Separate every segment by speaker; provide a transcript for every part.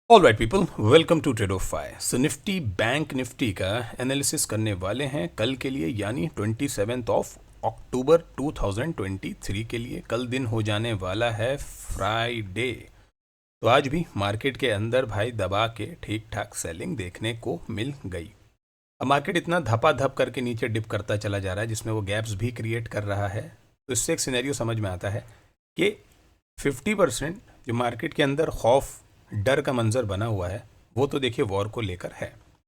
Speaker 1: All right people, welcome to Tradofy. So nifty bank nifty का analysis करने वाले हैं कल के लिए, यानी 27 अक्टूबर 2023 के लिए। कल दिन हो जाने वाला है फ्राइडे। तो आज भी मार्केट के अंदर भाई दबा के ठीक ठाक सेलिंग देखने को मिल गई। अब मार्केट इतना धपाधप करके नीचे डिप करता चला जा रहा है, जिसमें वो गैप्स भी क्रिएट कर रहा है। तो इससे एक सिनेरियो समझ में आता है कि 50% जो मार्केट के अंदर खौफ डर का मंजर बना हुआ है, वो तो देखिए वॉर को लेकर है।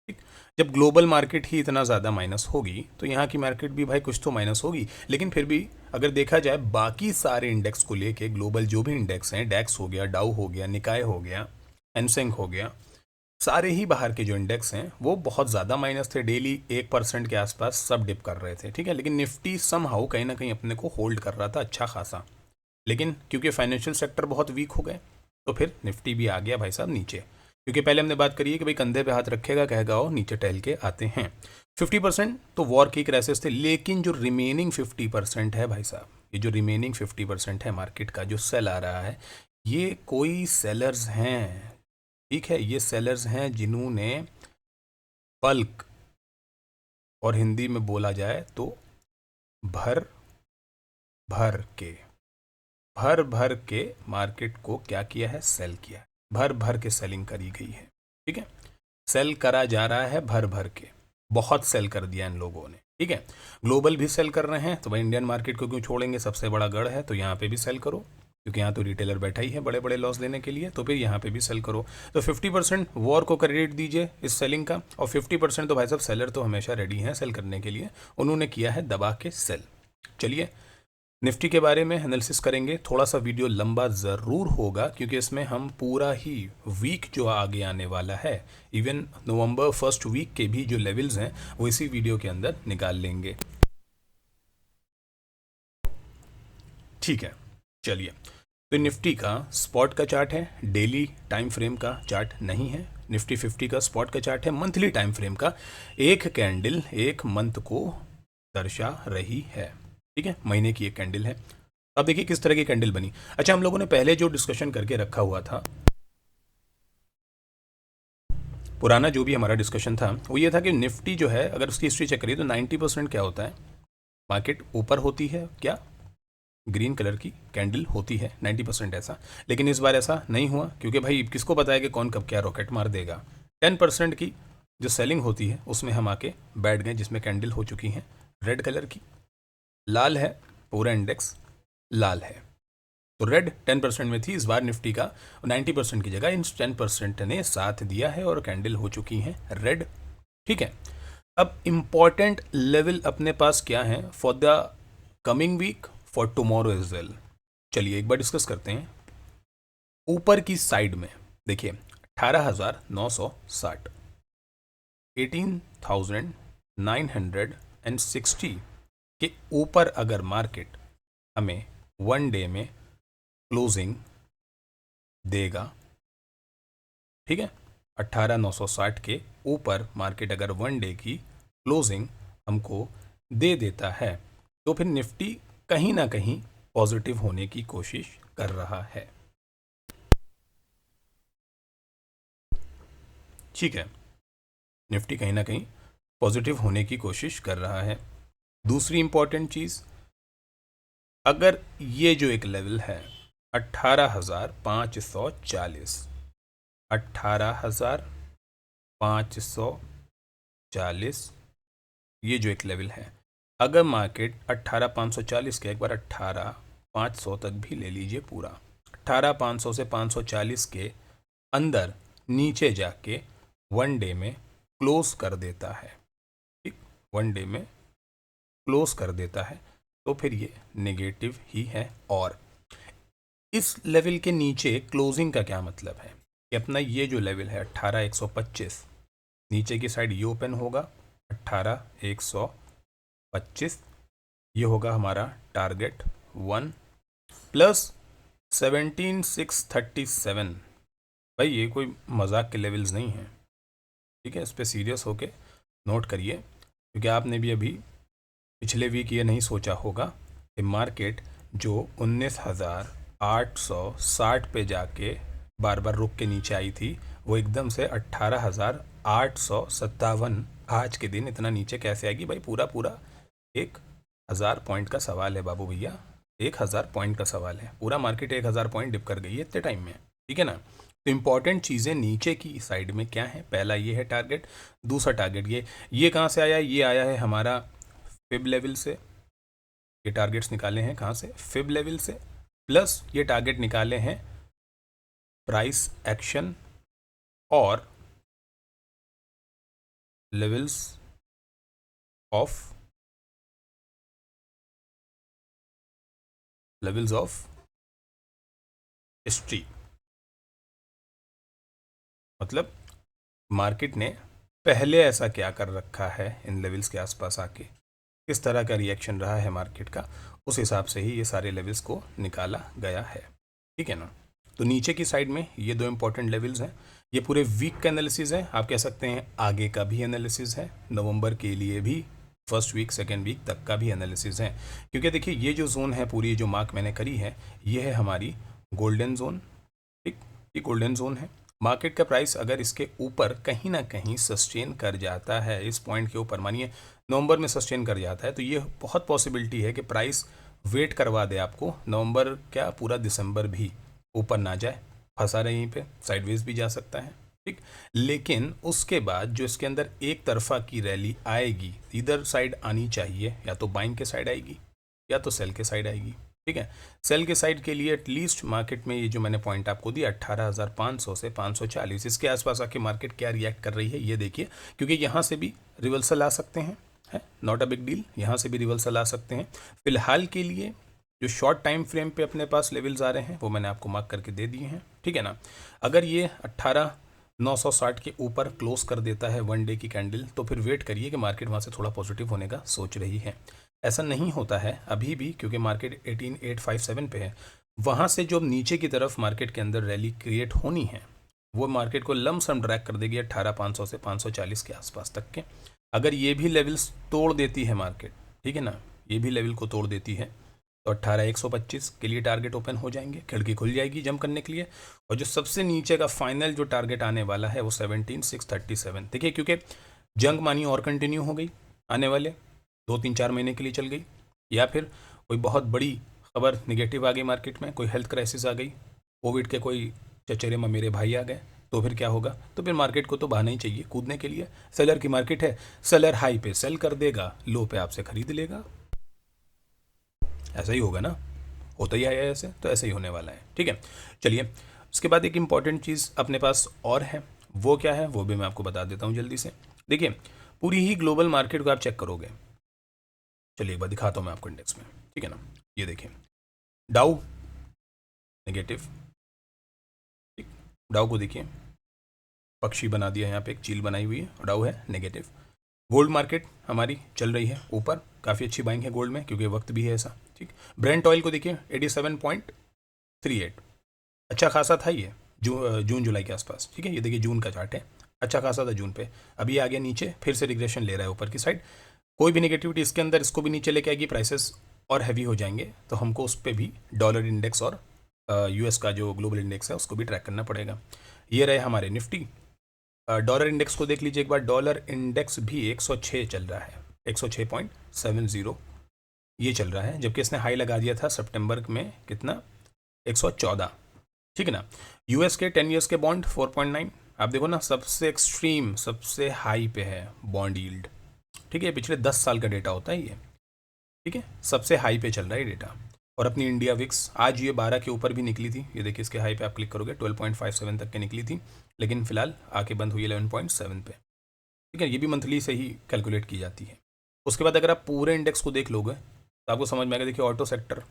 Speaker 1: ठीक, जब ग्लोबल मार्केट ही इतना ज़्यादा माइनस होगी तो यहाँ की मार्केट भी भाई कुछ तो माइनस होगी। लेकिन फिर भी अगर देखा जाए बाकी सारे इंडेक्स को लेके, ग्लोबल जो भी इंडेक्स हैं, डैक्स हो गया, डाउ हो गया, निकाय हो गया, एनसेंग हो गया, सारे ही बाहर के जो इंडेक्स हैं वो बहुत ज़्यादा माइनस थे। डेली 1% के आसपास सब डिप कर रहे थे। ठीक है, लेकिन निफ्टी समहाउ कहीं ना कहीं अपने को होल्ड कर रहा था अच्छा खासा। लेकिन क्योंकि फाइनेंशियल सेक्टर बहुत वीक हो गए तो फिर निफ्टी भी आ गया भाई साहब नीचे। क्योंकि पहले हमने बात करी है कि भाई कंधे पे हाथ रखेगा, कहेगा ओ नीचे टहल के आते हैं। 50% तो वॉर की क्राइसिस थे, लेकिन जो रिमेनिंग 50% है भाई साहब, ये जो रिमेनिंग 50% है मार्केट का जो सेल आ रहा है, ये कोई सेलर्स हैं। ठीक है, ये सेलर्स हैं जिन्होंने बल्क, और हिंदी में बोला जाए तो भर भर के भर भर के मार्केट को क्या किया है, सेल किया है। भर भर के सेलिंग करी गई है। ठीक है, सेल करा जा रहा है भर भर के, बहुत सेल कर दिया इन लोगों ने। ठीक है, ग्लोबल भी सेल कर रहे हैं, तो भाई इंडियन मार्केट को क्यों छोड़ेंगे, सबसे बड़ा गढ़ है, तो यहाँ पे भी सेल करो। क्योंकि यहाँ तो रिटेलर बैठा ही है बड़े बड़े लॉस देने के लिए, तो फिर यहाँ पे भी सेल करो। तो 50% वॉर को क्रेडिट दीजिए इस सेलिंग का, और 50% तो भाई साहब सेलर तो हमेशा रेडी हैं सेल करने के लिए, उन्होंने किया है दबा के सेल। चलिए निफ्टी के बारे में एनालिसिस करेंगे। थोड़ा सा वीडियो लंबा ज़रूर होगा क्योंकि इसमें हम पूरा ही वीक जो आगे आने वाला है, इवन नवंबर फर्स्ट वीक के भी जो लेवल्स हैं वो इसी वीडियो के अंदर निकाल लेंगे। ठीक है, चलिए। तो निफ्टी का स्पॉट का चार्ट है, डेली टाइम फ्रेम का चार्ट नहीं है। निफ्टी 50 का स्पॉट का चार्ट है, मंथली टाइम फ्रेम का। एक कैंडल एक मंथ को दर्शा रही है। ठीक है, महीने की एक कैंडल है। अब देखिए किस तरह की कैंडल बनी। अच्छा, हम लोगों ने पहले जो डिस्कशन करके रखा हुआ था, पुराना जो भी हमारा डिस्कशन था, वो ये था कि निफ्टी जो है अगर उसकी हिस्ट्री चेक करिए तो 90% क्या होता है, मार्केट ऊपर होती है, क्या ग्रीन कलर की कैंडल होती है 90% ऐसा। लेकिन इस बार ऐसा नहीं हुआ, क्योंकि भाई किसको पता है कि कौन कब क्या रॉकेट मार देगा। 10% की जो सेलिंग होती है उसमें हम आके बैठ गए, जिसमें कैंडल हो चुकी है रेड कलर की। लाल है, पूरा इंडेक्स लाल है। तो रेड 10% में थी, इस बार निफ्टी का 90% की जगह इन 10% ने साथ दिया है और कैंडल हो चुकी है रेड। ठीक है, अब इंपॉर्टेंट लेवल अपने पास क्या है for the coming week, for tomorrow as well. चलिए एक बार डिस्कस करते हैं। ऊपर की साइड में देखिए 18,960, 18,960 के ऊपर अगर मार्केट हमें वन डे में क्लोजिंग देगा, ठीक है, 18,960 के ऊपर मार्केट अगर वन डे की क्लोजिंग हमको दे देता है, तो फिर निफ्टी कहीं ना कहीं पॉजिटिव होने की कोशिश कर रहा है। ठीक है, निफ्टी कहीं ना कहीं पॉजिटिव होने की कोशिश कर रहा है। दूसरी इंपॉर्टेंट चीज़, अगर ये जो एक लेवल है 18,540, 18,540, ये जो एक लेवल है, अगर मार्केट 18,540 के, एक बार 18,500 तक भी ले लीजिए पूरा, 18,500 से 540 के अंदर नीचे जाके वन डे में क्लोज कर देता है, ठीक, वन डे में क्लोज कर देता है, तो फिर ये नेगेटिव ही है। और इस लेवल के नीचे क्लोजिंग का क्या मतलब है कि अपना ये जो लेवल है 18,125, नीचे की साइड ये ओपन होगा 18,125, ये होगा हमारा टारगेट 1 प्लस 17,637। भाई ये कोई मजाक के लेवल्स नहीं हैं। ठीक है, इस पर सीरियस होके नोट करिए, क्योंकि आपने भी अभी पिछले वीक ये नहीं सोचा होगा कि मार्केट जो 19,860 पे जाके बार बार रुक के नीचे आई थी, वो एकदम से 18,857 आज के दिन इतना नीचे कैसे आएगी भाई? पूरा पूरा 1,000 पॉइंट का सवाल है बाबू भैया, 1,000 पॉइंट का सवाल है। पूरा मार्केट 1,000 पॉइंट डिप कर गई है इतने टाइम में, ठीक है ना। तो इंपॉर्टेंट चीज़ें नीचे की साइड में क्या है? पहला ये है टारगेट, दूसरा टारगेट ये कहाँ से आया? ये आया है हमारा फिब लेवल से। ये टारगेट्स निकाले हैं कहाँ से? फिब लेवल से। प्लस ये टारगेट निकाले हैं प्राइस एक्शन और लेवल्स ऑफ हिस्ट्री। मतलब मार्केट ने पहले ऐसा क्या कर रखा है इन लेवल्स के आसपास आके, किस तरह का रिएक्शन रहा है मार्केट का, उस हिसाब से ही ये सारे लेवल्स को निकाला गया है, ठीक है ना। तो नीचे की साइड में ये दो इंपॉर्टेंट लेवल्स हैं। ये पूरे वीक का एनालिसिस है, आप कह सकते हैं आगे का भी एनालिसिस है, नवंबर के लिए भी फर्स्ट वीक सेकेंड वीक तक का भी एनालिसिस है। क्योंकि देखिए ये जो जोन है पूरी जो मार्क मैंने करी है, ये है हमारी गोल्डन जोन, ठीक, ये गोल्डन जोन है। मार्केट का प्राइस अगर इसके ऊपर कहीं ना कहीं सस्टेन कर जाता है, इस पॉइंट के ऊपर मानिए नवंबर में सस्टेन कर जाता है, तो ये बहुत पॉसिबिलिटी है कि प्राइस वेट करवा दे आपको, नवंबर क्या पूरा दिसंबर भी ऊपर ना जाए, फंसा रहे यहीं पे, साइडवेज भी जा सकता है, ठीक। लेकिन उसके बाद जो इसके अंदर एक तरफा की रैली आएगी, इधर साइड आनी चाहिए, या तो बाइंग के साइड आएगी या तो सेल के साइड आएगी, ठीक है। सेल के साइड के लिए एटलीस्ट मार्केट में ये जो मैंने पॉइंट आपको दिया 18,500 से 540, इसके आसपास आके मार्केट क्या रिएक्ट कर रही है ये देखिए, क्योंकि यहाँ से भी रिवर्सल आ सकते हैं, है नॉट अ बिग डील, यहाँ से भी रिवर्सल आ सकते हैं। फिलहाल के लिए जो शॉर्ट टाइम फ्रेम पे अपने पास लेवल्स आ रहे हैं वो मैंने आपको मार्क करके दे दिए हैं, ठीक है ना। अगर ये 18,960 के ऊपर क्लोज कर देता है वन डे की कैंडल, तो फिर वेट करिए कि मार्केट वहाँ से थोड़ा पॉजिटिव होने का सोच रही है। ऐसा नहीं होता है अभी भी, क्योंकि मार्केट 18,857 पे है। वहाँ से जो नीचे की तरफ मार्केट के अंदर रैली क्रिएट होनी है, वो मार्केट को लमसम ड्रैग कर देगी 18,500 से 540 के आसपास तक के। अगर ये भी लेवल्स तोड़ देती है मार्केट, ठीक है ना, ये भी लेवल को तोड़ देती है, तो 18,125 के लिए टारगेट ओपन हो जाएंगे, खिड़की खुल जाएगी जंप करने के लिए। और जो सबसे नीचे का फाइनल जो टारगेट आने वाला है वो 17,637। देखिए क्योंकि जंग मानी और कंटिन्यू हो गई, आने वाले 2-3-4 महीने के लिए चल गई, या फिर कोई बहुत बड़ी खबर निगेटिव आ गई मार्केट में, कोई हेल्थ क्राइसिस आ गई, कोविड के कोई चचेरे ममेरे भाई आ गए, तो फिर क्या होगा? तो फिर मार्केट को तो बहाना ही चाहिए कूदने के लिए। सेलर की मार्केट है, सेलर हाई पे सेल कर देगा, लो पे आपसे खरीद लेगा, ऐसा ही होगा ना, होता ही आया ऐसे, तो ऐसे ही होने वाला है, ठीक है। चलिए उसके बाद एक इम्पॉर्टेंट चीज़ अपने पास और है, वो क्या है वो भी मैं आपको बता देता हूँ जल्दी से। देखिए पूरी ही ग्लोबल मार्केट को आप चेक करोगे, चलिए एक बार दिखाता हूँ मैं आपको इंडेक्स में, ठीक है ना। ये देखिए डाउ नेगेटिव, ठीक, डाउ को देखिए पक्षी बना दिया, यहाँ पे एक चील बनाई हुई है, डाउ है नेगेटिव। गोल्ड मार्केट हमारी चल रही है ऊपर, काफ़ी अच्छी बाइंग है गोल्ड में क्योंकि वक्त भी है ऐसा, ठीक। ब्रेंट ऑयल को देखिए 87.38, अच्छा खासा था ये जून जुलाई के आसपास, ठीक है। ये देखिए जून का चार्ट है, अच्छा खासा था जून पे, अभी आ गया नीचे, फिर से रिग्रेशन ले रहा है ऊपर की साइड। कोई भी नेगेटिविटी इसके अंदर इसको भी नीचे लेके आएगी, प्राइसेस और हैवी हो जाएंगे, तो हमको उस पर भी डॉलर इंडेक्स और यूएस का जो ग्लोबल इंडेक्स है उसको भी ट्रैक करना पड़ेगा। ये रहे हमारे निफ्टी। डॉलर इंडेक्स को देख लीजिए एक बार, डॉलर इंडेक्स भी 106 चल रहा है, 106.70 ये चल रहा है, जबकि इसने हाई लगा दिया था सितंबर में कितना, 114, ठीक है ना। यूएस के 10 ईयर्स के बॉन्ड 4.9, आप देखो ना सबसे एक्सट्रीम सबसे हाई पे है बॉन्ड यील्ड, ठीक है, पिछले 10 साल का डेटा होता है ये, ठीक है, सबसे हाई पे चल रहा है डेटा। और अपनी इंडिया विक्स आज ये 12 के ऊपर भी निकली थी, ये देखिए इसके हाई पे आप क्लिक करोगे 12.57 तक के निकली थी, लेकिन फिलहाल आके बंद हुई 11.7 पे, ठीक है। ये भी मंथली से ही कैलकुलेट की जाती है। उसके बाद अगर आप पूरे इंडेक्स को देख लोगे तो आपको समझ में आएगा। देखिए ऑटो सेक्टर,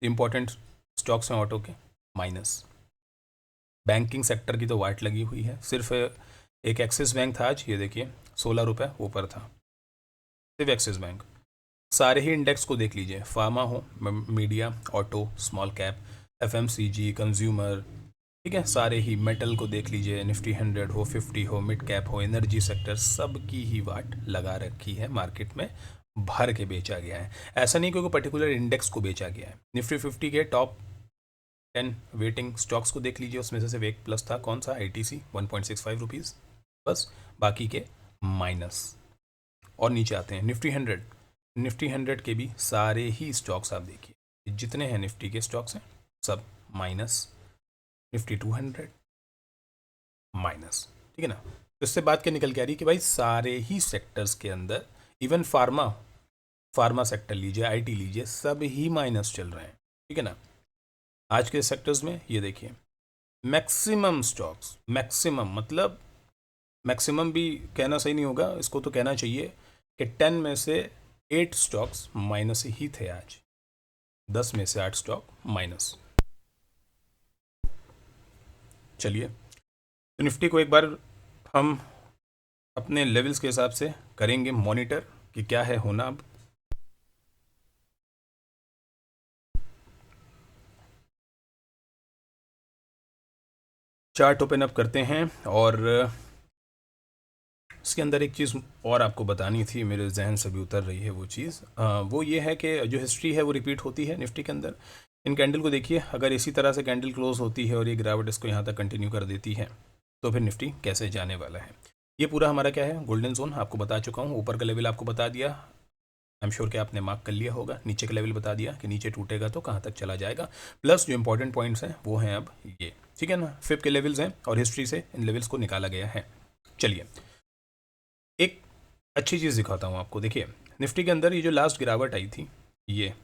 Speaker 1: इंपॉर्टेंट स्टॉक्स हैं ऑटो के, माइनस। बैंकिंग सेक्टर की तो वाट लगी हुई है, सिर्फ एक एक्सिस बैंक था आज, ये देखिए 16 रुपये ऊपर था, सिर्फ एक्सिस बैंक। सारे ही इंडेक्स को देख लीजिए, फार्मा हो, media, auto, small cap, FMCG, consumer, ठीक है, सारे ही मेटल को देख लीजिए, निफ्टी 100 हो, 50 हो, मिड कैप हो, एनर्जी सेक्टर, सब की ही वाट लगा रखी है मार्केट में, भर के बेचा गया है। ऐसा नहीं कि कोई पर्टिकुलर इंडेक्स को बेचा गया है। निफ्टी 50 के टॉप 10 वेटिंग स्टॉक्स को देख लीजिए, उसमें से सिर्फ एक प्लस था, कौन सा, ITC 1.65 रुपीज़, बस बाकी के माइनस। और नीचे आते हैं निफ्टी 100 के भी सारे ही स्टॉक्स आप देखिए, जितने हैं निफ्टी के स्टॉक्स हैं सब माइनस। निफ्टी 200 माइनस, ठीक है ना। तो इससे बात क्या निकल के आ रही है कि भाई सारे ही सेक्टर्स के अंदर, इवन फार्मा सेक्टर लीजिए, IT लीजिए, सब ही माइनस चल रहे हैं, ठीक है ना। आज के सेक्टर्स में ये देखिए, मैक्सिमम स्टॉक्स, मैक्सिमम मतलब मैक्सिमम भी कहना सही नहीं होगा, इसको तो कहना चाहिए कि 10 में से 8 स्टॉक्स माइनस ही थे आज, 10 में से 8 स्टॉक माइनस। चलिए, तो निफ्टी को एक बार हम अपने लेवल्स के हिसाब से करेंगे मॉनिटर कि क्या है होना। अब चार्ट ओपन अप करते हैं, और इसके अंदर एक चीज़ और आपको बतानी थी, मेरे जहन से भी उतर रही है वो चीज़, वो ये है कि जो हिस्ट्री है वो रिपीट होती है निफ्टी के अंदर। इन कैंडल को देखिए, अगर इसी तरह से कैंडल क्लोज होती है और ये गिरावट इसको यहाँ तक कंटिन्यू कर देती है, तो फिर निफ्टी कैसे जाने वाला है। ये पूरा हमारा क्या है, गोल्डन जोन आपको बता चुका हूँ। ऊपर का लेवल आपको बता दिया, आई एम श्योर कि आपने मार्क कर लिया होगा। नीचे का लेवल बता दिया कि नीचे टूटेगा तो कहाँ तक चला जाएगा, प्लस जो इंपॉर्टेंट पॉइंट्स हैं वो हैं अब ये, ठीक है ना। फिफ्थ के लेवल्स हैं और हिस्ट्री से इन लेवल्स को निकाला गया है। चलिए, एक अच्छी चीज़ दिखाता हूँ आपको। देखिए, निफ्टी के अंदर ये जो लास्ट गिरावट आई थी, ये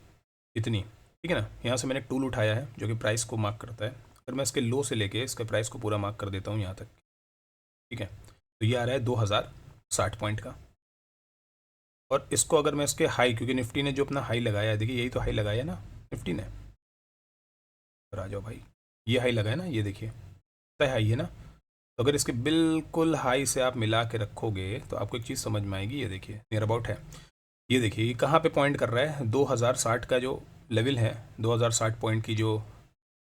Speaker 1: इतनी, ठीक है ना। यहाँ से मैंने टूल उठाया है जो कि प्राइस को मार्क करता है। अगर मैं इसके लो से लेके इसके प्राइस को पूरा मार्क कर देता हूँ यहाँ तक, ठीक है, तो ये आ रहा है 2060 पॉइंट का। और इसको अगर मैं इसके हाई, क्योंकि निफ्टी ने जो अपना हाई लगाया है, देखिए यही तो हाई लगाया ना निफ्टी ने, आ जाओ भाई, ये हाई लगाया ना, ये देखिए तय हाई है ना। तो अगर इसके बिल्कुल हाई से आप मिला के रखोगे तो आपको एक चीज़ समझ में आएगी। ये देखिए नियर अबाउट है, ये देखिए ये कहाँ पे पॉइंट कर रहा है, 2060 का जो लेवल है, 2060 पॉइंट की जो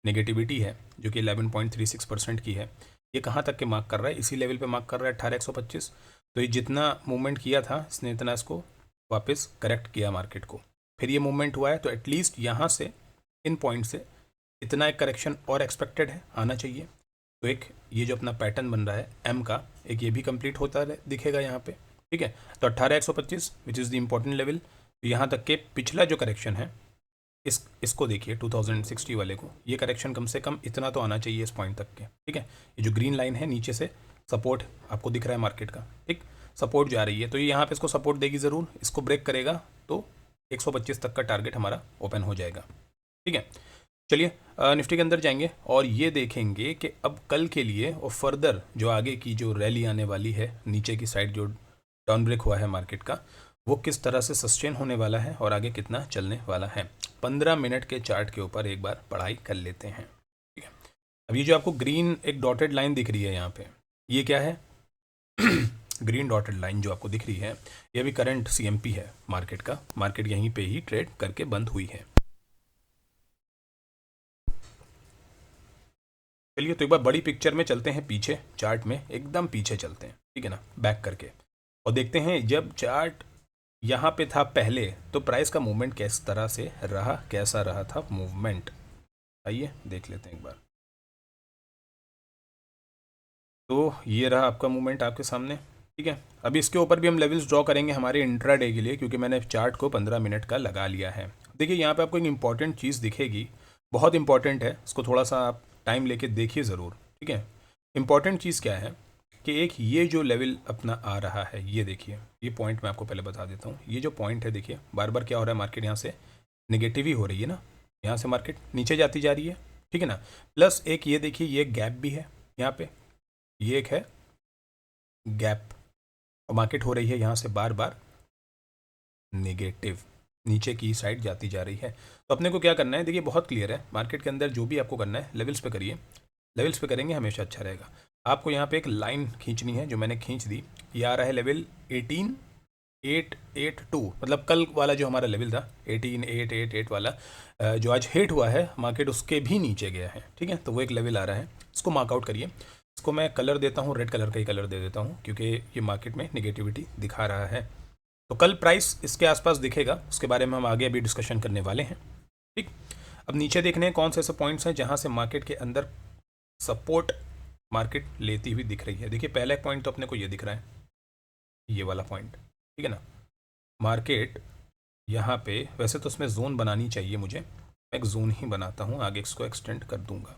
Speaker 1: नेगेटिविटी है जो कि 11.36% की है, ये कहाँ तक के मार्क कर रहा है, इसी लेवल पे मार्क कर रहा है 18,125। तो ये जितना मूवमेंट किया था इसने इतना इसको वापस करेक्ट किया मार्केट को, फिर ये मूवमेंट हुआ है, तो एटलीस्ट यहाँ से इन पॉइंट से इतना एक करेक्शन और एक्सपेक्टेड है, आना चाहिए। तो एक ये जो अपना पैटर्न बन रहा है एम का, एक ये भी कंप्लीट होता दिखेगा यहाँ पे, ठीक है। तो 18,125 which is the important level. तो यहाँ तक के पिछला जो करेक्शन है इसको देखिए 2060 वाले को, ये करेक्शन कम से कम इतना तो आना चाहिए इस पॉइंट तक के, ठीक है। ये जो ग्रीन लाइन है नीचे से सपोर्ट आपको दिख रहा है मार्केट का, ठीक, सपोर्ट जा रही है, तो ये यहाँ पे इसको सपोर्ट देगी ज़रूर, इसको ब्रेक करेगा तो 125 तक का टारगेट हमारा ओपन हो जाएगा, ठीक है। चलिए, निफ्टी के अंदर जाएंगे और ये देखेंगे कि अब कल के लिए और फर्दर जो आगे की जो रैली आने वाली है, नीचे की साइड जो डाउन ब्रेक हुआ है मार्केट का, वो किस तरह से सस्टेन होने वाला है और आगे कितना चलने वाला है। 15 मिनट के चार्ट के ऊपर एक बार पढ़ाई कर लेते हैं, ठीक है। अब ये जो आपको ग्रीन एक डॉटेड लाइन दिख रही है यहाँ पे, ये क्या है ग्रीन डॉटेड लाइन जो आपको दिख रही है, ये भी करंट CMP है मार्केट का, मार्केट यहीं पे ही ट्रेड करके बंद हुई है। चलिए, तो एक बार बड़ी पिक्चर में चलते हैं, पीछे चार्ट में एकदम पीछे चलते हैं, ठीक है ना, बैक करके, और देखते हैं जब चार्ट यहाँ पे था पहले तो प्राइस का मूवमेंट किस तरह से रहा, कैसा रहा था मूवमेंट, आइए देख लेते हैं एक बार। तो ये रहा आपका मूवमेंट आपके सामने, ठीक है। अभी इसके ऊपर भी हम लेवल्स ड्रॉ करेंगे हमारे इंट्राडे के लिए, क्योंकि मैंने चार्ट को 15 मिनट का लगा लिया है। देखिए यहाँ पे आपको एक इंपॉर्टेंट चीज़ दिखेगी, बहुत इंपॉर्टेंट है, इसको थोड़ा सा आप टाइम लेके देखिए ज़रूर, ठीक है। इंपॉर्टेंट चीज़ क्या है कि एक ये जो लेवल अपना आ रहा है, ये देखिए, ये पॉइंट मैं आपको पहले बता देता हूँ। ये जो पॉइंट है देखिए, बार बार क्या हो रहा है, मार्केट यहाँ से नेगेटिव ही हो रही है ना, यहाँ से मार्केट नीचे जाती जा रही है, ठीक है ना। प्लस एक ये देखिए, ये गैप भी है यहाँ पे, ये एक है गैप, और मार्केट हो रही है यहाँ से बार बार नेगेटिव, नीचे की साइड जाती जा रही है। तो अपने को क्या करना है, देखिए बहुत क्लियर है, मार्केट के अंदर जो भी आपको करना है लेवल्स पे करिए, लेवल्स पे करेंगे हमेशा अच्छा रहेगा। आपको यहाँ पे एक लाइन खींचनी है जो मैंने खींच दी, ये आ रहा है लेवल 18,882, मतलब कल वाला जो हमारा लेवल था 18,888 वाला, जो आज हिट हुआ है मार्केट उसके भी नीचे गया है, ठीक है। तो वो एक लेवल आ रहा है, इसको मार्कआउट करिए। इसको मैं कलर देता हूँ, रेड कलर का ही कलर दे देता हूँ, क्योंकि ये मार्केट में निगेटिविटी दिखा रहा है। तो कल प्राइस इसके आसपास दिखेगा, उसके बारे में हम आगे अभी डिस्कशन करने वाले हैं, ठीक। अब नीचे देखने हैं कौन से ऐसे पॉइंट्स हैं जहां से मार्केट के अंदर सपोर्ट मार्केट लेती हुई दिख रही है। देखिए पहला एक पॉइंट तो अपने को ये दिख रहा है, ये वाला पॉइंट, ठीक है ना। मार्केट यहाँ पे वैसे तो उसमें जोन बनानी चाहिए मुझे, मैं एक जोन ही बनाता हूँ, आगे इसको एक्सटेंड कर दूंगा।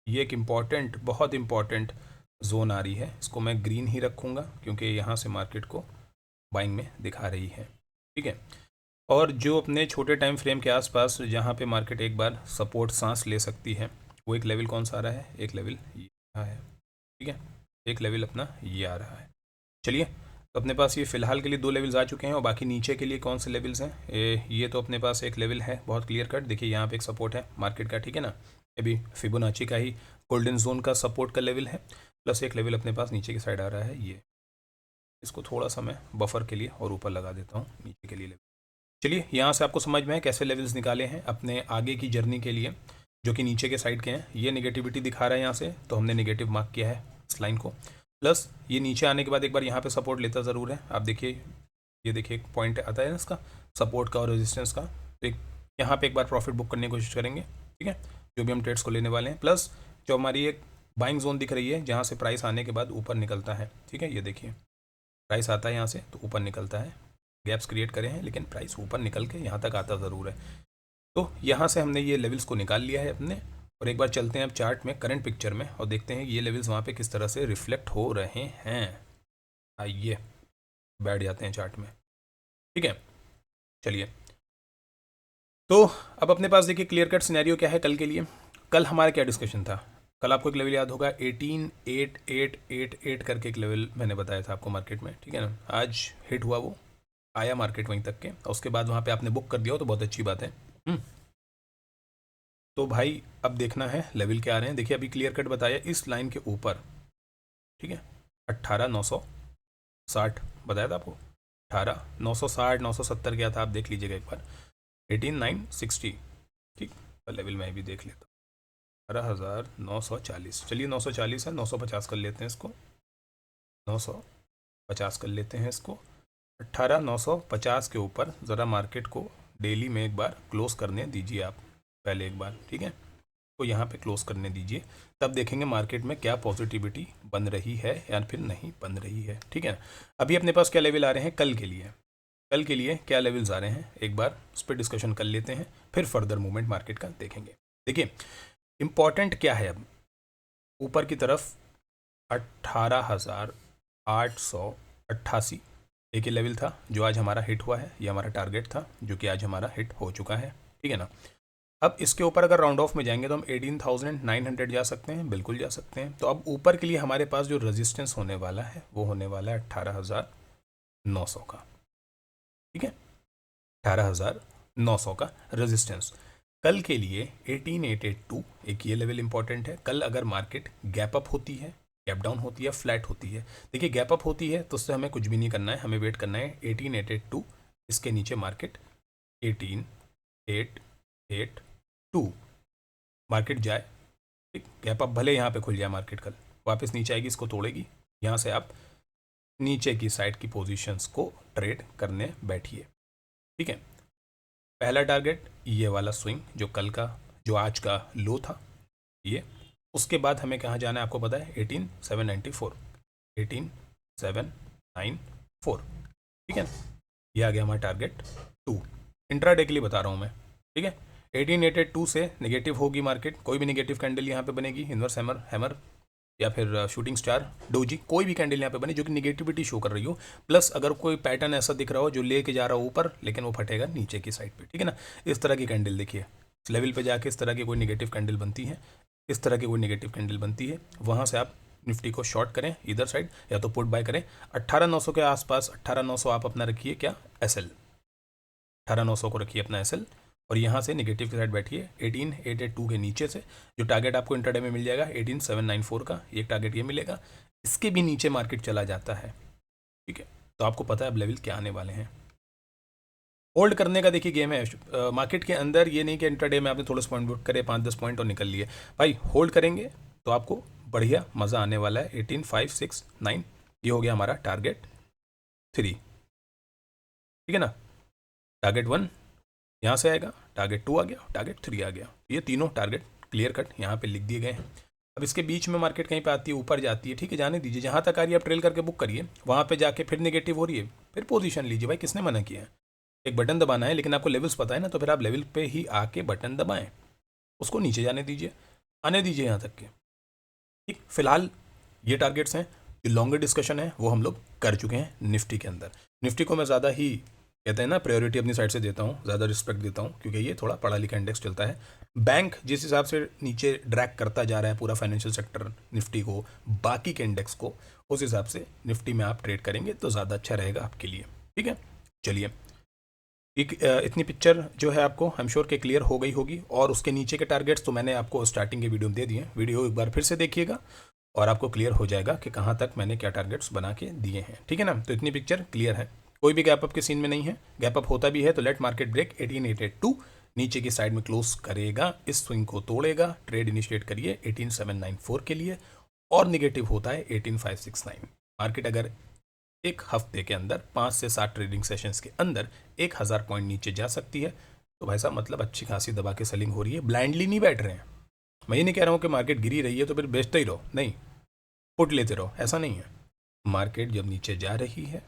Speaker 1: ये एक इम्पॉर्टेंट, बहुत इम्पॉर्टेंट जोन आ रही है, इसको मैं ग्रीन ही रखूँगा क्योंकि यहाँ से मार्केट को बाइंग में दिखा रही है, ठीक है। और जो अपने छोटे टाइम फ्रेम के आसपास जहाँ पे मार्केट एक बार सपोर्ट सांस ले सकती है, वो एक लेवल कौन सा आ रहा है, एक लेवल ये आ है, ठीक है, एक लेवल अपना ये आ रहा है। चलिए, तो अपने पास ये फिलहाल के लिए 2 लेवल्स आ चुके हैं, और बाकी नीचे के लिए कौन से लेवल्स हैं, ये तो अपने पास एक लेवल है बहुत क्लियर कट, देखिए यहाँ पे एक सपोर्ट है मार्केट का, ठीक है ना। अभी फिबोनाची का ही गोल्डन जोन का सपोर्ट का लेवल है, प्लस एक लेवल अपने पास नीचे की साइड आ रहा है, ये इसको थोड़ा सा मैं बफर के लिए और ऊपर लगा देता हूँ नीचे के लिए लेवल। चलिए, यहाँ से आपको समझ में है कैसे लेवल्स निकाले हैं अपने आगे की जर्नी के लिए, जो कि नीचे के साइड के हैं। ये निगेटिविटी दिखा रहा है यहाँ से, तो हमने निगेटिव मार्क किया है इस लाइन को, प्लस ये नीचे आने के बाद एक बार यहाँ पे सपोर्ट लेता ज़रूर है। आप देखिए, ये देखिए एक पॉइंट आता है ना इसका सपोर्ट का और रेजिस्टेंस का, तो एक यहाँ पे एक बार प्रॉफिट बुक करने की कोशिश करेंगे, ठीक है, जो भी हम ट्रेड्स को लेने वाले हैं। प्लस जो हमारी एक बाइंग जोन दिख रही है जहाँ से प्राइस आने के बाद ऊपर निकलता है, ठीक है, ये देखिए प्राइस आता है यहाँ से तो ऊपर निकलता है, गैप्स क्रिएट करे हैं लेकिन प्राइस ऊपर निकल के यहाँ तक आता ज़रूर है। तो यहाँ से हमने ये लेवल्स को निकाल लिया है अपने, और एक बार चलते हैं अब चार्ट में, करंट पिक्चर में, और देखते हैं ये लेवल्स वहाँ पे किस तरह से रिफ्लेक्ट हो रहे हैं। आइए बैठ जाते हैं चार्ट में, ठीक है। चलिए, तो अब अपने पास देखिए क्लियर कट सिनेरियो क्या है कल के लिए। कल हमारा क्या डिस्कशन था, कल आपको एक लेवल याद होगा 18,888 करके एक लेवल मैंने बताया था आपको मार्केट में, ठीक है ना। आज हिट हुआ, वो आया मार्केट वहीं तक के, और उसके बाद वहाँ पे आपने बुक कर दिया हो तो बहुत अच्छी बात है। तो भाई अब देखना है लेवल क्या आ रहे हैं। देखिए अभी क्लियर कट बताया इस लाइन के ऊपर, ठीक है, 18,960 बताया था आपको, 18,960 970 क्या था आप देख लीजिएगा एक बार, 18,960, ठीक, लेवल मैं भी देख लेता हूँ, 18,940। चलिए 940 है, 950 कर लेते हैं इसको, 950 कर लेते हैं इसको। 18,950 के ऊपर ज़रा मार्केट को डेली में एक बार क्लोज करने दीजिए आप पहले एक बार, ठीक है, तो यहाँ पे क्लोज करने दीजिए, तब देखेंगे मार्केट में क्या पॉजिटिविटी बन रही है या फिर नहीं बन रही है, ठीक है। अभी अपने पास क्या लेवल आ रहे हैं कल के लिए, कल के लिए क्या लेवल्स आ रहे हैं एक बार उस पर डिस्कशन कर लेते हैं, फिर फर्दर मूवमेंट मार्केट का देखेंगे। देखिए इम्पॉर्टेंट क्या है, अब ऊपर की तरफ 18,888 एक ही लेवल था जो आज हमारा हिट हुआ है, ये हमारा टारगेट था जो कि आज हमारा हिट हो चुका है, ठीक है ना। अब इसके ऊपर अगर राउंड ऑफ में जाएंगे तो हम 18,900 जा सकते हैं, बिल्कुल जा सकते हैं। तो अब ऊपर के लिए हमारे पास जो रेजिस्टेंस होने वाला है वो होने वाला है 18,900 का, ठीक है, 18,900 का रेजिस्टेंस। कल के लिए 18,882 एक ये लेवल इंपॉर्टेंट है। कल अगर मार्केट गैप अप होती है, गैप डाउन होती है, फ्लैट होती है, देखिए गैप अप होती है तो उससे हमें कुछ भी नहीं करना है, हमें वेट करना है 18,882, इसके नीचे मार्केट 18,882 मार्केट जाए, ठीक, गैप अप भले यहाँ पे खुल जाए मार्केट, कल वापस नीचे आएगी, इसको तोड़ेगी, यहाँ से आप नीचे की साइड की पोजीशंस को ट्रेड करने बैठिए, ठीक है। पहला टारगेट ये वाला स्विंग जो कल का, जो आज का लो था ये, उसके बाद हमें कहाँ जाना है आपको पता है, 18,794, 18,794, ठीक है, ये आ गया हमारा टारगेट 2। इंट्राडे के लिए बता रहा हूँ मैं, ठीक है। 18,882 से नेगेटिव होगी मार्केट, कोई भी नेगेटिव कैंडल यहाँ पे बनेगी, इनवर्स हैमर या फिर शूटिंग स्टार डोजी, कोई भी कैंडल यहाँ पे बने जो कि निगेटिविटी शो कर रही हो, प्लस अगर कोई पैटर्न ऐसा दिख रहा हो जो लेके जा रहा हो ऊपर लेकिन वो फटेगा नीचे की साइड पे, ठीक है ना। इस तरह की कैंडल देखिए, इस लेवल पे जाके इस तरह की कोई निगेटिव कैंडल बनती है, इस तरह की कोई निगेटिव कैंडल बनती है, वहाँ से आप निफ्टी को शॉर्ट करें इधर साइड या तो पुट बाय करें। 18,900 के आसपास, 18,900 आप अपना रखिए क्या SL, 18,900 को रखिए अपना SL, और यहाँ से नेगेटिव की साइड बैठिए 18,882 के नीचे से जो टारगेट आपको इंट्राडे में मिल जाएगा 18,794 का, एक टारगेट ये मिलेगा, इसके भी नीचे मार्केट चला जाता है, ठीक है, तो आपको पता है अब लेवल क्या आने वाले हैं। होल्ड करने का देखिए गेम है मार्केट के अंदर, ये नहीं कि इंट्राडे में आपने थोड़ा सा पॉइंट बुक करे 5-10 पॉइंट और निकल लिए, भाई होल्ड करेंगे तो आपको बढ़िया मज़ा आने वाला है। 18,569 ये हो गया हमारा टारगेट 3, ठीक है ना। टारगेट 1 यहाँ से आएगा, टारगेट 2 आ गया, टारगेट 3 आ गया। ये तीनों टारगेट क्लियर कट यहाँ पे लिख दिए गए हैं। अब इसके बीच में मार्केट कहीं पे आती है, ऊपर जाती है, ठीक है, जाने दीजिए, जहाँ तक आ रही है आप ट्रेल करके बुक करिए, वहाँ पे जाके फिर नेगेटिव हो रही है फिर पोजीशन लीजिए। भाई किसने मना किया है? एक बटन दबाना है, लेकिन आपको लेवल्स पता है ना, तो फिर आप लेवल पे ही आके बटन दबाएं, उसको नीचे जाने दीजिए, आने दीजिए यहाँ तक के। ठीक, फिलहाल ये टारगेट्स हैं। जो लॉन्गर डिस्कशन है वो हम लोग कर चुके हैं निफ्टी के अंदर। निफ्टी को मैं ज़्यादा ही कहते हैं ना प्रायोरिटी अपनी साइड से देता हूँ, ज़्यादा रिस्पेक्ट देता हूँ, क्योंकि ये थोड़ा पढ़ा लिखा इंडेक्स चलता है। बैंक जिस हिसाब से नीचे ड्रैग करता जा रहा है पूरा फाइनेंशियल सेक्टर निफ्टी को, बाकी के इंडेक्स को, उस हिसाब से निफ्टी में आप ट्रेड करेंगे तो ज़्यादा अच्छा रहेगा आपके लिए। ठीक है, चलिए, इतनी पिक्चर जो है आपको आई एम श्योर के क्लियर हो गई होगी। और उसके नीचे के टारगेट्स तो मैंने आपको स्टार्टिंग के वीडियो में दे दिए, वीडियो एक बार फिर से देखिएगा और आपको क्लियर हो जाएगा कि कहाँ तक मैंने क्या टारगेट्स बना के दिए हैं। ठीक है ना, तो इतनी पिक्चर क्लियर है, कोई भी गैप अप के सीन में नहीं है। गैप अप होता भी है तो लेट मार्केट ब्रेक 18882 नीचे की साइड में क्लोज करेगा, इस स्विंग को तोड़ेगा, ट्रेड इनिशिएट करिए 18794 के लिए, और निगेटिव होता है 18569। मार्केट अगर एक हफ्ते के अंदर 5 से 7 ट्रेडिंग सेशंस के अंदर 1000 पॉइंट नीचे जा सकती है तो भाई साहब मतलब अच्छी खासी दबा के सेलिंग हो रही है, ब्लाइंडली नहीं बैठ रहे हैं। मैं ये नहीं कह रहा हूँ कि मार्केट गिरी रही है तो फिर बेचते ही रहो, नहीं, पुट लेते रहो, ऐसा नहीं है। मार्केट जब नीचे जा रही है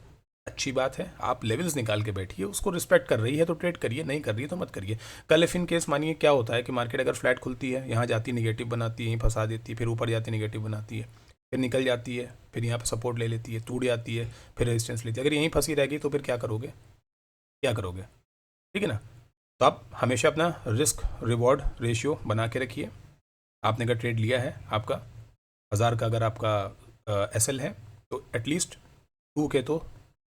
Speaker 1: अच्छी बात है, आप लेवल्स निकाल के बैठिए, उसको रिस्पेक्ट कर रही है तो ट्रेड करिए, नहीं कर रही है तो मत करिए। कल इफ इन केस मानिए क्या होता है कि मार्केट अगर फ्लैट खुलती है, यहाँ जाती निगेटिव बनाती है, यहीं फंसा देती है, फिर ऊपर जाती निगेटिव बनाती है, फिर निकल जाती है, फिर यहाँ पे सपोर्ट ले लेती है, टूट जाती है, फिर रेजिस्टेंस लेती है, अगर यहीं फंसी रहेगी तो फिर क्या करोगे, क्या करोगे? ठीक है ना, तो आप हमेशा अपना रिस्क रिवॉर्ड रेशियो बना के रखिए। आपने अगर ट्रेड लिया है, आपका 1000 का अगर आपका एसएल है तो एटलीस्ट 2 के तो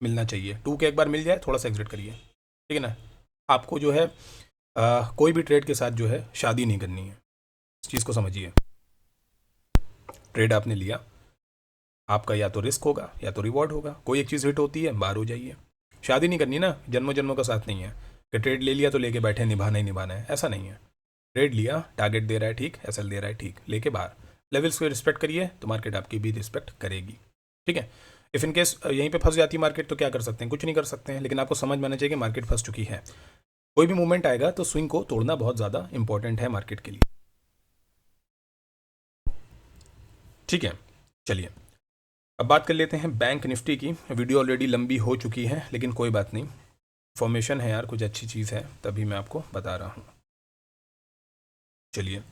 Speaker 1: मिलना चाहिए, 2 के एक बार मिल जाए थोड़ा सा एग्जिट करिए। ठीक है ना, आपको जो है कोई भी ट्रेड के साथ जो है शादी नहीं करनी है, इस चीज़ को समझिए। ट्रेड आपने लिया, आपका या तो रिस्क होगा या तो रिवॉर्ड होगा, कोई एक चीज़ हिट होती है बाहर हो जाइए। शादी नहीं करनी ना, जन्मों जन्मों का साथ नहीं है कि ट्रेड ले लिया तो लेके बैठे, निभाना ही निभाना है, ऐसा नहीं है। ट्रेड लिया, टारगेट दे रहा है ठीक, एसएल दे रहा है ठीक, लेके बाहर लेवल्स को रिस्पेक्ट करिए तो मार्केट आपकी भी रिस्पेक्ट करेगी। ठीक है, इफ़ इन केस यहीं पे फंस जाती है मार्केट तो क्या कर सकते हैं, कुछ नहीं कर सकते हैं, लेकिन आपको समझ में आना चाहिए कि मार्केट फंस चुकी है। कोई भी मूवमेंट आएगा तो स्विंग को तोड़ना बहुत ज़्यादा इंपॉर्टेंट है मार्केट के लिए। ठीक है, चलिए अब बात कर लेते हैं बैंक निफ्टी की। वीडियो ऑलरेडी लंबी हो चुकी है लेकिन कोई बात नहीं, इन्फॉर्मेशन है यार, कुछ अच्छी चीज़ है तभी मैं आपको बता रहा हूँ। चलिए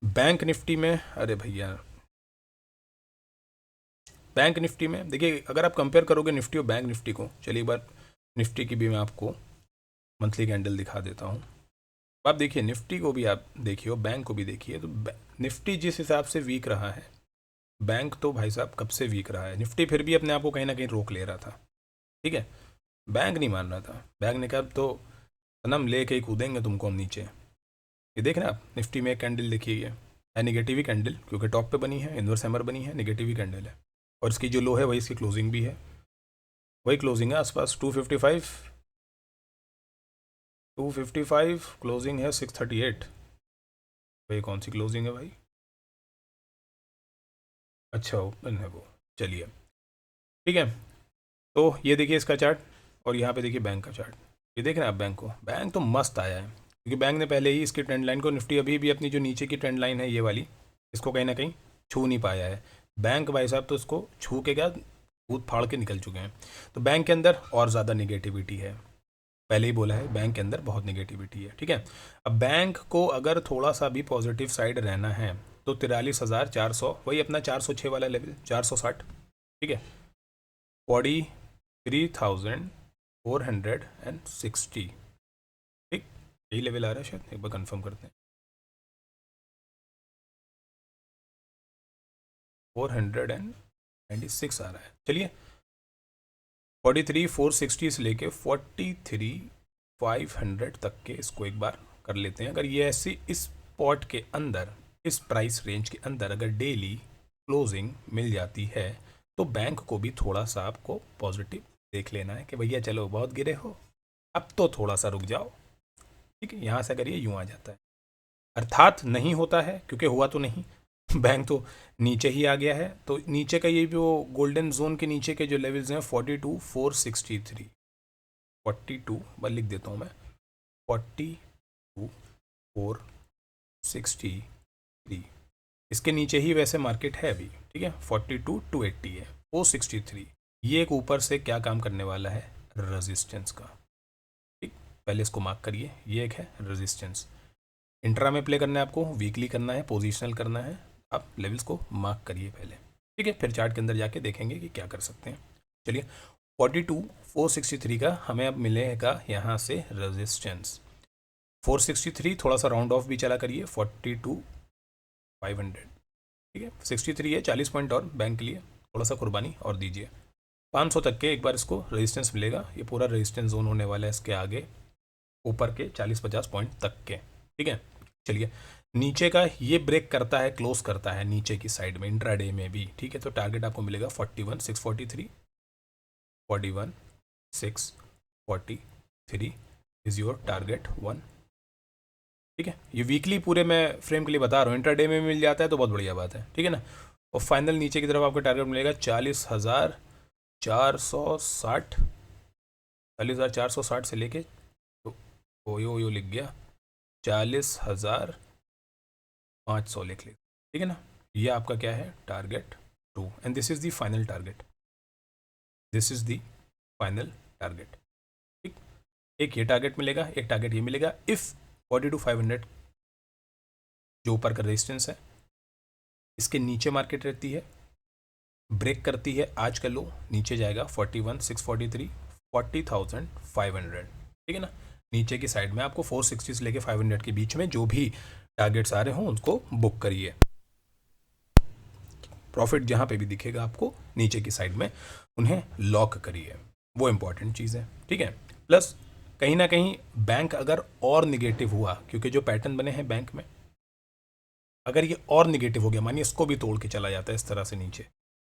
Speaker 1: बैंक निफ्टी में, अरे भैया बैंक निफ्टी में देखिए, अगर आप कंपेयर करोगे निफ्टी और बैंक निफ्टी को, चलिए एक बार निफ्टी की भी मैं आपको मंथली कैंडल दिखा देता हूँ। आप देखिए निफ्टी को भी आप देखिए और बैंक को भी देखिए, तो निफ्टी जिस हिसाब से वीक रहा है, बैंक तो भाई साहब कब से वीक रहा है। निफ्टी फिर भी अपने आप को कहीं ना कहीं रोक ले रहा था, ठीक है, बैंक नहीं मान रहा था। बैंक ने कहा तो सनम लेके ही कूदेंगे तुमको हम नीचे। ये देख रहे हैं आप, निफ्टी में एक कैंडल देखिए, ये है निगेटिव ही कैंडल, क्योंकि टॉप पे बनी है, इनवर्स हैमर बनी है, निगेटिव ही कैंडल है, और इसकी जो लो है वही इसकी क्लोजिंग भी है, वही क्लोजिंग है आसपास 255 क्लोजिंग है 638। भाई कौन सी क्लोजिंग है भाई, अच्छा ओपन है वो, चलिए ठीक है। तो ये देखिए इसका चार्ट, और यहाँ पे देखिए बैंक का चार्ट, ये देख रहे हैं आप बैंक को, बैंक तो मस्त आया है, क्योंकि बैंक ने पहले ही इसकी ट्रेंड लाइन को, निफ्टी अभी भी अपनी जो नीचे की ट्रेंड लाइन है ये वाली, इसको कहीं ना कहीं छू नहीं पाया है। बैंक भाई साहब तो इसको छू के क्या कूद फाड़ के निकल चुके हैं। तो बैंक के अंदर और ज़्यादा निगेटिविटी है, पहले ही बोला है बैंक के अंदर बहुत निगेटिविटी है। ठीक है, अब बैंक को अगर थोड़ा सा भी पॉजिटिव साइड रहना है तो 43,400, वही अपना 406 वाला लेवल, 460, ठीक है, 43,460, ठीक, यही लेवल आ रहा है शायद, एक बार कंफर्म करते हैं। 496 आ रहा है, चलिए 43,460 से लेके 43,500 तक के इसको एक बार कर लेते हैं। अगर ये ऐसी इस पॉट के अंदर, इस प्राइस रेंज के अंदर अगर डेली क्लोजिंग मिल जाती है तो बैंक को भी थोड़ा सा आपको पॉजिटिव देख लेना है कि भैया चलो बहुत गिरे हो, अब तो थोड़ा सा रुक जाओ। ठीक है, यहाँ से अगर ये यूँ आ जाता है, अर्थात नहीं होता है क्योंकि हुआ तो नहीं, बैंक तो नीचे ही आ गया है, तो नीचे का ये जो गोल्डन जोन के नीचे के जो लेवल्स हैं 42,463, 42 बार लिख देता हूँ मैं, 463। इसके नीचे ही वैसे मार्केट है अभी, ठीक है, 42,280 है, 463। ये एक ऊपर से क्या काम करने वाला है, रेजिस्टेंस का, ठीक। पहले इसको मार्क करिए, ये एक है रेजिस्टेंस। इंट्रा में प्ले करना है आपको, वीकली करना है, पोजिशनल करना है, आप लेवल्स को मार्क करिए पहले, ठीक है, फिर चार्ट के अंदर जाके देखेंगे कि क्या कर सकते हैं। चलिए 42,463 का हमें अब मिलेगा यहाँ से रेजिस्टेंस। 463 थोड़ा सा राउंड ऑफ भी चला करिए, 42,500, ठीक है, 63 है, 40 पॉइंट और बैंक के लिए थोड़ा सा कुर्बानी और दीजिए। 500 तक के एक बार इसको रेजिस्टेंस मिलेगा, ये पूरा रेजिस्टेंस जोन होने वाला है इसके आगे ऊपर के 40-50 पॉइंट तक के, ठीक है। चलिए नीचे का ये ब्रेक करता है, क्लोज करता है नीचे की साइड में इंट्राडे में भी, ठीक है, तो टारगेट आपको मिलेगा 41,643, 41,643 इज योर टारगेट 1, ठीक है। ये वीकली पूरे मैं फ्रेम के लिए बता रहा हूँ, इंट्राडे में मिल जाता है तो बहुत बढ़िया बात है, ठीक है ना। और फाइनल नीचे की तरफ आपको टारगेट मिलेगा 40,460, 40,460 से लेके तो यो लिख गया 40,500 लिख लिया, ठीक है ना। ये आपका क्या है, target 2, and this is the final target, this is the final target, ठीक। एक ये टारगेट मिलेगा, एक टारगेट ये मिलेगा इफ 42,500 जो ऊपर का रेजिस्टेंस है, इसके नीचे मार्केट रहती है, ब्रेक करती है, आज का लो नीचे जाएगा 41,643, 40,500, ठीक है ना। नीचे की साइड में आपको 460 से लेके 500 के बीच में जो भी टारगेट्स आ रहे हों उनको बुक करिए। प्रॉफिट जहाँ पे भी दिखेगा आपको नीचे की साइड में उन्हें लॉक करिए, वो इंपॉर्टेंट चीज़ है, ठीक है। प्लस कहीं ना कहीं बैंक अगर और निगेटिव हुआ, क्योंकि जो पैटर्न बने हैं बैंक में, अगर ये और निगेटिव हो गया, मानिए इसको भी तोड़ के चला जाता है इस तरह से नीचे,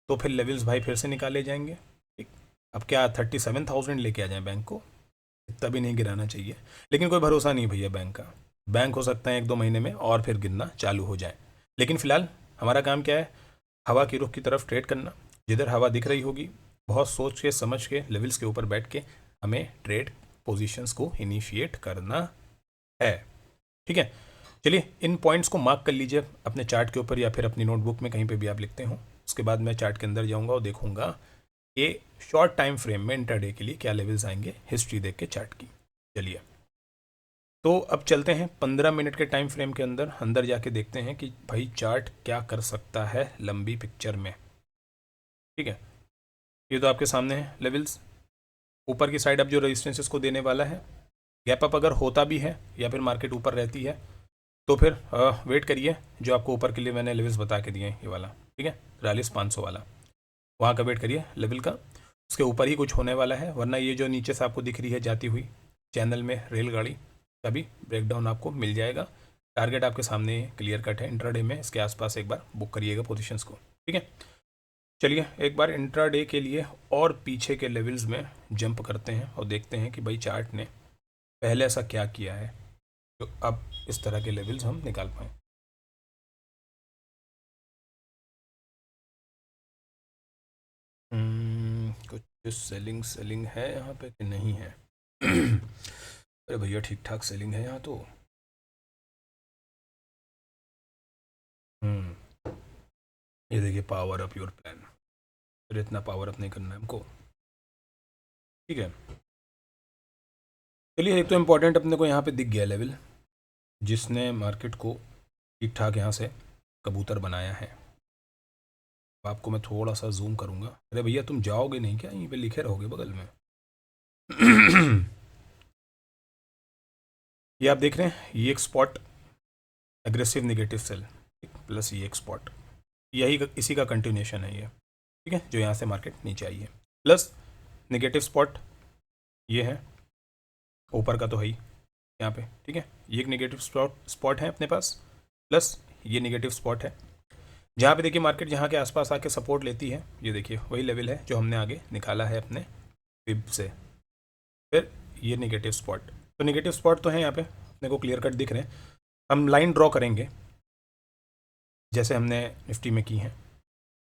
Speaker 1: तो फिर लेवल्स भाई फिर से निकाले जाएंगे, ठीक। अब क्या 37,000 लेके आ जाएं बैंक को, इतना भी नहीं गिराना चाहिए, लेकिन कोई भरोसा नहीं भैया बैंक का, बैंक हो सकता है 1-2 महीने में और फिर गिरना चालू हो जाए। लेकिन फिलहाल हमारा काम क्या है, हवा की रुख की तरफ ट्रेड करना, जिधर हवा दिख रही होगी बहुत सोच के समझ के लेवल्स के ऊपर बैठ के हमें ट्रेड पोजीशंस को इनिशिएट करना है, ठीक है। चलिए इन पॉइंट्स को मार्क कर लीजिए अपने चार्ट के ऊपर या फिर अपनी नोटबुक में कहीं पे भी आप लिखते हो। उसके बाद मैं चार्ट के अंदर जाऊंगा और देखूंगा ये शॉर्ट टाइम फ्रेम में इंट्राडे के लिए क्या लेवल्स आएंगे हिस्ट्री देख के चार्ट की। चलिए तो अब चलते हैं 15 मिनट के टाइम फ्रेम के अंदर अंदर जाके देखते हैं कि भाई चार्ट क्या कर सकता है लंबी पिक्चर में, ठीक है। ये तो आपके सामने है लेवल्स, ऊपर की साइड अब जो रेजिस्टेंस को देने वाला है, गैप अप अगर होता भी है या फिर मार्केट ऊपर रहती है तो फिर वेट करिए, जो आपको ऊपर के लिए मैंने लेवल्स बता के दिए हैं ये वाला, ठीक है, 43,500 वाला, वहाँ का वेट करिए लेवल का, उसके ऊपर ही कुछ होने वाला है, वरना ये जो नीचे से आपको दिख रही है जाती हुई चैनल में रेलगाड़ी का भी ब्रेकडाउन आपको मिल जाएगा। टारगेट आपके सामने क्लियर कट है, इंट्राडे में इसके आसपास एक बार बुक करिएगा पोजीशंस को, ठीक है। चलिए एक बार इंट्राडे के लिए और पीछे के लेवल्स में जंप करते हैं और देखते हैं कि भाई चार्ट ने पहले ऐसा क्या किया है तो अब इस तरह के लेवल्स हम निकाल पाएँ। कुछ सेलिंग है यहाँ पे कि नहीं है? अरे भैया ठीक ठाक सेलिंग है यहाँ तो। ये देखिए पावर अप योर प्लान, फिर इतना पावर अप नहीं करना है हमको, ठीक है। चलिए एक तो इम्पोर्टेंट अपने को यहाँ पे दिख गया लेवल जिसने मार्केट को ठीक ठाक यहाँ से कबूतर बनाया है। आपको मैं थोड़ा सा जूम करूँगा। अरे भैया तुम जाओगे नहीं क्या, यहीं पे लिखे रहोगे बगल में? ये आप देख रहे हैं, ये एक spot aggressive negative sell plus ये एक स्पॉट, यही इसी का कंटिन्यूशन है ये, ठीक है, जो यहाँ से मार्केट नीचे आई है, प्लस नेगेटिव स्पॉट ये है ऊपर का तो है ही यहाँ पे, ठीक है, ये एक नेगेटिव स्पॉट है अपने पास, प्लस ये नेगेटिव स्पॉट है जहाँ पे देखिए मार्केट जहाँ के आसपास आके सपोर्ट लेती है, ये देखिए वही लेवल है जो हमने आगे निकाला है अपने फिब से। फिर ये नेगेटिव स्पॉट, तो नेगेटिव स्पॉट तो है यहाँ पे अपने को क्लियर कट दिख रहे हैं। हम लाइन ड्रॉ करेंगे जैसे हमने निफ्टी में की है।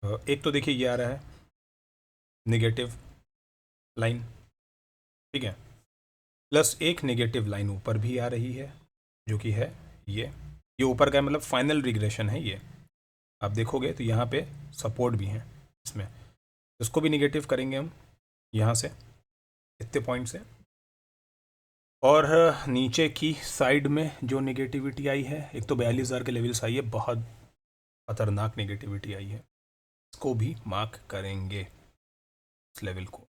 Speaker 1: एक तो देखिए ये आ रहा है नेगेटिव लाइन, ठीक है, प्लस एक नेगेटिव लाइन ऊपर भी आ रही है, जो कि है ये ऊपर का है, मतलब फाइनल रिग्रेशन है ये। आप देखोगे तो यहाँ पे सपोर्ट भी है इसमें, इसको भी निगेटिव करेंगे हम यहाँ से इतने पॉइंट से। और नीचे की साइड में जो नेगेटिविटी आई है, एक तो 42,000 के लेवल्स आई है, बहुत खतरनाक नेगेटिविटी आई है, इसको भी मार्क करेंगे इस लेवल को।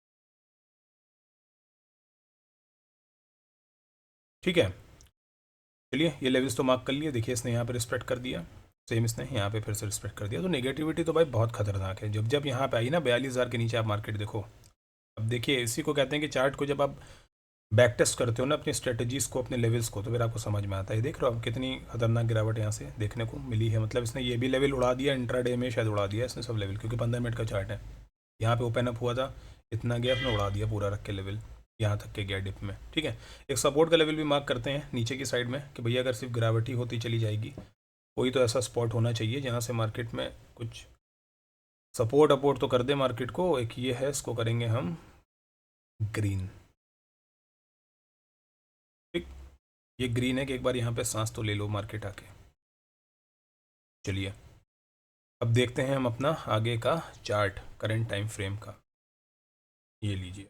Speaker 1: ठीक है, चलिए ये लेवल्स तो मार्क कर लिए। देखिए इसने यहाँ पे रिस्पेक्ट कर दिया, सेम इसने यहाँ पे फिर से रिस्पेक्ट कर दिया। तो नेगेटिविटी तो भाई बहुत खतरनाक है। जब जब यहाँ पे आई ना 42,000 के नीचे आप मार्केट देखो। अब देखिए इसी को कहते हैं कि चार्ट को जब आप बैक टेस्ट करते हो ना अपनी स्ट्रेटजीज को, अपने लेवल्स को, तो फिर आपको समझ में आता है। देख रहे हो आप कितनी खतरनाक गिरावट यहाँ से देखने को मिली है। मतलब इसने ये भी लेवल उड़ा दिया, इंट्राडे में शायद उड़ा दिया इसने सब लेवल, क्योंकि 15 मिनट का चार्ट है। यहाँ पे ओपन अप हुआ था, इतना गया, अपने उड़ा दिया पूरा रख के लेवल, यहाँ तक के गया डिप में। ठीक है, एक सपोर्ट का लेवल भी मार्क करते हैं नीचे की साइड में कि भैया अगर सिर्फ गिरावटी होती चली जाएगी, कोई तो ऐसा स्पॉट होना चाहिए जहाँ से मार्केट में कुछ सपोर्ट अपोर्ट तो कर दे मार्केट को। एक ये है, इसको करेंगे हम ग्रीन। ठीक, ये ग्रीन है कि एक बार यहाँ पे सांस तो ले लो मार्केट आके। चलिए अब देखते हैं हम अपना आगे का चार्ट करंट टाइम फ्रेम का। ये लीजिए,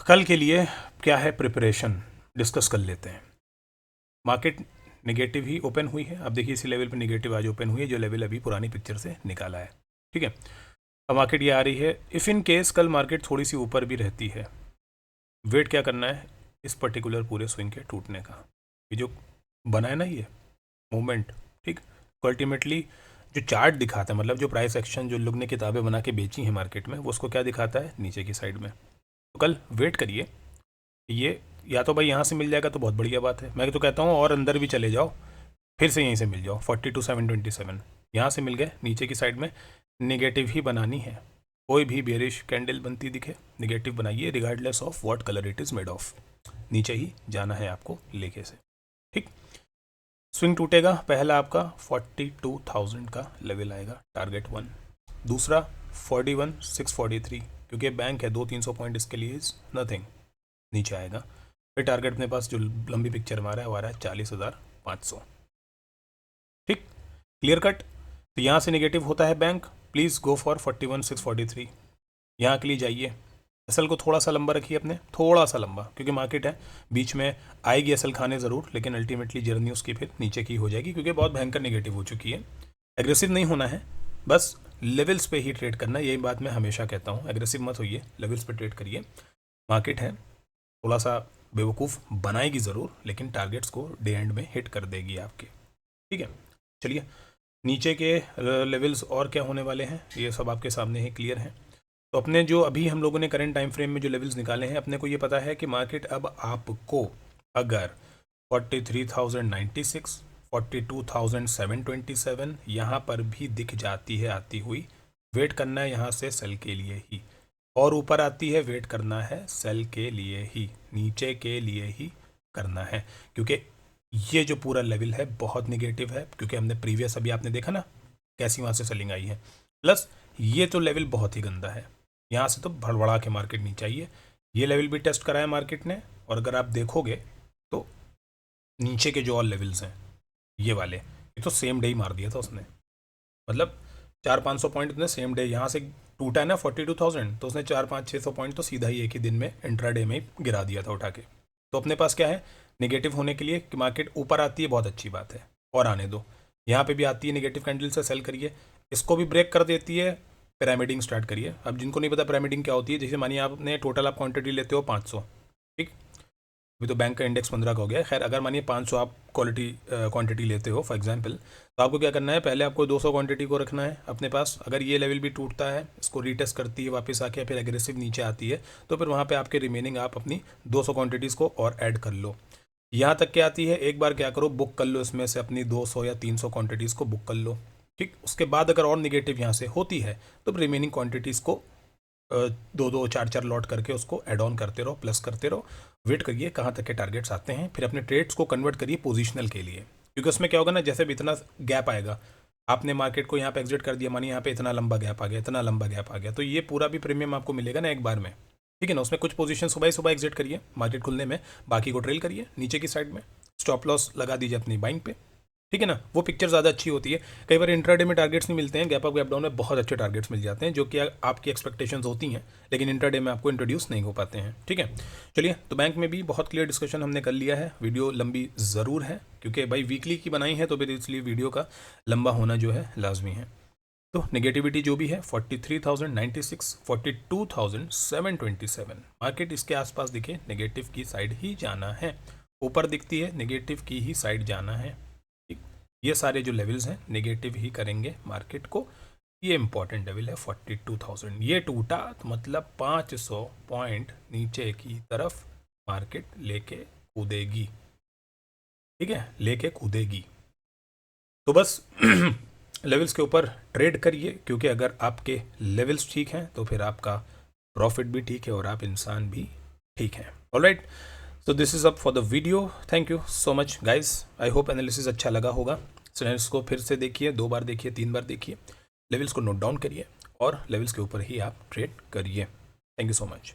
Speaker 1: कल के लिए क्या है प्रिपरेशन डिस्कस कर लेते हैं। मार्केट नेगेटिव ही ओपन हुई है। अब देखिए इसी लेवल पे नेगेटिव आज ओपन हुई है, जो लेवल अभी पुरानी पिक्चर से निकाला है। ठीक है, अब मार्केट ये आ रही है। इफ़ इन केस कल मार्केट थोड़ी सी ऊपर भी रहती है, वेट क्या करना है इस पर्टिकुलर पूरे स्विंग के टूटने का। ये जो बना है ना ये मूवमेंट, ठीक, अल्टीमेटली जो चार्ट दिखाता है, मतलब जो प्राइस एक्शन जो लोग ने किताबें बना के बेची हैं मार्केट में, वो उसको क्या दिखाता है नीचे की साइड में। तो कल वेट करिए, ये या तो भाई यहाँ से मिल जाएगा तो बहुत बढ़िया बात है। मैं तो कहता हूँ और अंदर भी चले जाओ, फिर से यहीं से मिल जाओ 42,727, यहाँ से मिल गए। नीचे की साइड में निगेटिव ही बनानी है, कोई भी बेरिश कैंडल बनती दिखे निगेटिव बनाइए, regardless of what colour it is made of, नीचे ही जाना है आपको लेके से। ठीक, स्विंग टूटेगा, पहला आपका 42,000 का लेवल आएगा टारगेट 1, दूसरा 41,643, क्योंकि बैंक है 200-300 पॉइंट इसके लिए इज नथिंग, नीचे आएगा। फिर टारगेट अपने पास जो लंबी पिक्चर हमारा है वो आ रहा है 40,500। ठीक, क्लियर कट। तो यहाँ से नेगेटिव होता है बैंक, प्लीज़ गो फॉर 41,643, यहाँ के लिए जाइए। एसएल को थोड़ा सा लंबा रखिए अपने, थोड़ा सा लंबा, क्योंकि मार्केट है बीच में आएगी एसएल खाने ज़रूर, लेकिन अल्टीमेटली जर्नी उसकी फिर नीचे की हो जाएगी, क्योंकि बहुत भयंकर नेगेटिव हो चुकी है। एग्रेसिव नहीं होना है, बस लेवल्स पे ही ट्रेड करना है। यही बात मैं हमेशा कहता हूँ, एग्रेसिव मत होइए, लेवल्स पे ट्रेड करिए। मार्केट है थोड़ा सा बेवकूफ़ बनाएगी ज़रूर, लेकिन टारगेट्स को डे एंड में हिट कर देगी आपके। ठीक है, चलिए नीचे के लेवल्स और क्या होने वाले हैं ये सब आपके सामने ही क्लियर है। तो अपने जो अभी हम लोगों ने करंट टाइम फ्रेम में जो लेवल्स निकाले हैं, अपने को ये पता है कि मार्केट अब आपको अगर 43,096, 42,727 यहाँ पर भी दिख जाती है आती हुई, वेट करना है यहाँ से सेल के लिए ही, और ऊपर आती है वेट करना है सेल के लिए ही, नीचे के लिए ही करना है, क्योंकि ये जो पूरा लेवल है बहुत निगेटिव है, क्योंकि हमने प्रीवियस अभी आपने देखा ना कैसी वहाँ से सेलिंग आई है, प्लस ये तो लेवल बहुत ही गंदा है, यहाँ से तो भड़बड़ा के मार्केट नीचे आई है। ये लेवल भी टेस्ट कराया मार्केट ने, और अगर आप देखोगे तो नीचे के जो और लेवल्स हैं ये वाले, ये तो सेम डे ही मार दिया था उसने, मतलब 400-500 पॉइंट उसने सेम डे, यहाँ से टूटा है ना 42,000, तो उसने 400-500-600 पॉइंट तो सीधा ही एक ही दिन में इंट्राडे में ही गिरा दिया था उठा के। तो अपने पास क्या है नेगेटिव होने के लिए कि मार्केट ऊपर आती है बहुत अच्छी बात है, और आने दो, यहाँ पे भी आती है नेगेटिव कैंडल से सेल करिए, इसको भी ब्रेक कर देती है, पिरामिडिंग स्टार्ट करिए। अब जिनको नहीं पता पिरामिडिंग क्या होती है, जैसे मानिए आपने टोटल आप क्वांटिटी लेते हो 500, ठीक, अभी तो बैंक का इंडेक्स 15 का हो गया, खैर अगर मानिए 500 आप क्वांटिटी लेते हो फॉर एग्जांपल, तो आपको क्या करना है, पहले आपको 200 क्वांटिटी को रखना है अपने पास। अगर ये लेवल भी टूटता है, इसको रीटेस्ट करती है वापस आके, फिर एग्रेसिव नीचे आती है, तो फिर वहाँ पे आपके रिमेनिंग आप अपनी 200 क्वांटिटीज़ को और ऐड कर लो। यहाँ तक क्या आती है, एक बार क्या करो बुक कर लो इसमें से अपनी 200 या 300 क्वांटिटीज़ को बुक कर लो, ठीक। उसके बाद अगर और निगेटिव यहाँ से होती है तो रिमेनिंग क्वांटिटीज़ को 2-2, 4-4 लॉट करके उसको ऐड ऑन करते रहो, प्लस करते रहो, वेट करिए कहाँ तक के टारगेट्स आते हैं, फिर अपने ट्रेड्स को कन्वर्ट करिए पोजीशनल के लिए, क्योंकि उसमें क्या होगा ना, जैसे भी इतना गैप आएगा, आपने मार्केट को यहाँ पे एग्जिट कर दिया, मानिए यहाँ पे इतना लंबा गैप आ गया, इतना लंबा गैप आ गया, तो ये पूरा भी प्रीमियम आपको मिलेगा ना एक बार में, ठीक है ना। उसमें कुछ पोजीशन सुबह सुबह एग्जिट करिए मार्केट खुलने में, बाकी को ट्रेल करिए नीचे की साइड में, स्टॉप लॉस लगा दीजिए अपनी बाइंग पे, ठीक है ना। वो पिक्चर ज़्यादा अच्छी होती है। कई बार इंट्राडे में टारगेट्स नहीं मिलते हैं, गैप अप गैप डाउन में बहुत अच्छे टारगेट्स मिल जाते हैं जो कि आपकी एक्सपेक्टेशंस होती हैं, लेकिन इंट्राडे में आपको इंट्रोड्यूस नहीं हो पाते हैं, ठीक है। चलिए, तो बैंक में भी बहुत क्लियर डिस्कशन हमने कर लिया है। वीडियो लंबी ज़रूर है क्योंकि भाई वीकली की बनाई है, तो फिर इसलिए वीडियो का लंबा होना जो है लाजमी है। तो नेगेटिविटी जो भी है 43,096, 42,727, मार्केट इसके आसपास दिखे नेगेटिव की साइड ही जाना है, ऊपर दिखती है नेगेटिव की ही साइड जाना है। ये सारे जो लेवल्स हैं नेगेटिव ही करेंगे मार्केट को। ये इंपॉर्टेंट लेवल है 42,000, ये टूटा तो मतलब 500 पॉइंट नीचे की तरफ मार्केट लेके कूदेगी, ठीक है, लेके कूदेगी। तो बस लेवल्स के ऊपर ट्रेड करिए, क्योंकि अगर आपके लेवल्स ठीक हैं तो फिर आपका प्रॉफिट भी ठीक है और आप इंसान भी ठीक हैं। Alright, so this is up for the video. Thank you so much guys. I hope analysis अच्छा लगा होगा। सिनेरियोस को फिर से देखिए, 2 बार देखिए, 3 बार देखिए, लेवल्स को नोट डाउन करिए और लेवल्स के ऊपर ही आप ट्रेड करिए। Thank you so much.